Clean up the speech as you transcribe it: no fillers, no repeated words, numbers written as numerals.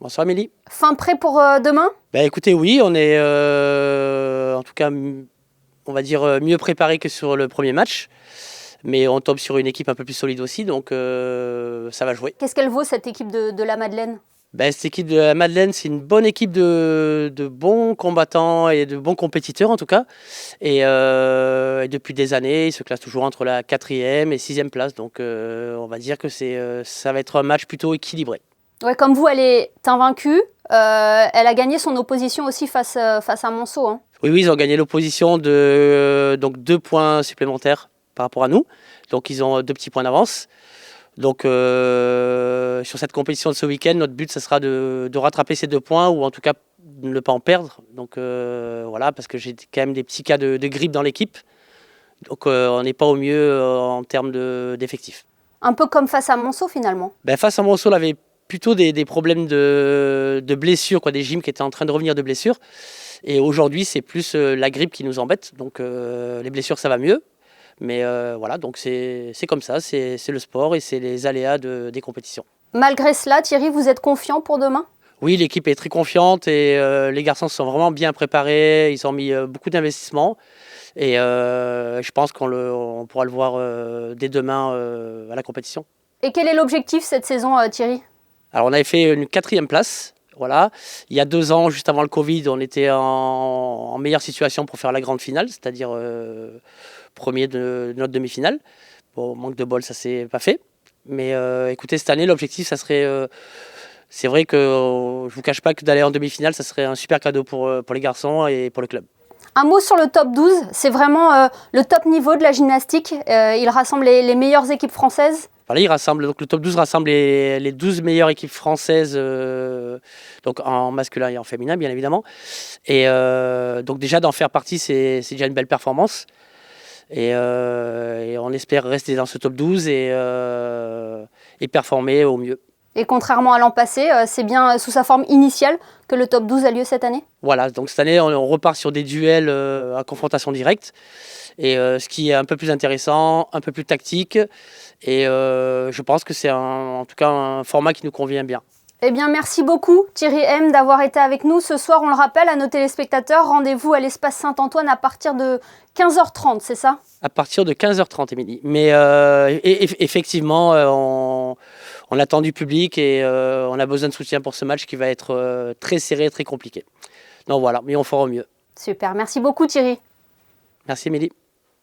Bonsoir Amélie. Fin prêt pour demain? Écoutez, oui, on est en tout cas, on va dire mieux préparé que sur le premier match. Mais on tombe sur une équipe un peu plus solide aussi, donc ça va jouer. Qu'est-ce qu'elle vaut cette équipe de la Madeleine? Cette équipe de la Madeleine, c'est une bonne équipe de bons combattants et de bons compétiteurs en tout cas. Et depuis des années, ils se classent toujours entre la 4e et 6e place. Donc on va dire que ça va être un match plutôt équilibré. Ouais, comme vous, elle est invaincue. Elle a gagné son opposition aussi face à Monceau. Hein. Oui, ils ont gagné l'opposition de donc 2 points supplémentaires par rapport à nous. Donc ils ont 2 petits points d'avance. Donc sur cette compétition de ce week-end, notre but, ce sera de rattraper ces 2 points ou en tout cas de ne pas en perdre. Donc voilà, parce que j'ai quand même des petits cas de grippe dans l'équipe. Donc on n'est pas au mieux en termes d'effectifs. Un peu comme face à Monceau finalement. Face à Monceau, on avait plutôt des problèmes de blessures, des gyms qui étaient en train de revenir de blessures. Et aujourd'hui, c'est plus la grippe qui nous embête. Donc les blessures, ça va mieux. Mais voilà, donc c'est comme ça, c'est le sport et c'est les aléas des compétitions. Malgré cela, Thierry, vous êtes confiant pour demain? Oui, l'équipe est très confiante et les garçons se sont vraiment bien préparés. Ils ont mis beaucoup d'investissements. Et je pense qu'on pourra le voir dès demain à la compétition. Et quel est l'objectif cette saison, Thierry? Alors on avait fait une 4e place. Voilà. Il y a 2 ans, juste avant le Covid, on était en meilleure situation pour faire la grande finale, c'est-à-dire premier de notre demi-finale. Bon, manque de bol, ça s'est pas fait. Mais écoutez, cette année, l'objectif, ça serait... c'est vrai que je vous cache pas que d'aller en demi-finale, ça serait un super cadeau pour les garçons et pour le club. Un mot sur le top 12, c'est vraiment le top niveau de la gymnastique. Il rassemble les meilleures équipes françaises. Voilà, donc le top 12 rassemble les 12 meilleures équipes françaises, donc en masculin et en féminin, bien évidemment. Et donc déjà, d'en faire partie, c'est déjà une belle performance. Et on espère rester dans ce top 12 et performer au mieux. Et contrairement à l'an passé, c'est bien sous sa forme initiale que le top 12 a lieu cette année? Voilà, donc cette année, on repart sur des duels à confrontation directe. Et ce qui est un peu plus intéressant, un peu plus tactique. Et je pense que c'est en tout cas un format qui nous convient bien. Eh bien, merci beaucoup Thierry M d'avoir été avec nous. Ce soir, on le rappelle à nos téléspectateurs, rendez-vous à l'espace Saint-Antoine à partir de 15h30, c'est ça? À partir de 15h30, Émilie. Mais effectivement, on attend du public et on a besoin de soutien pour ce match qui va être très serré, très compliqué. Donc voilà, mais on fera au mieux. Super, merci beaucoup Thierry. Merci Émilie.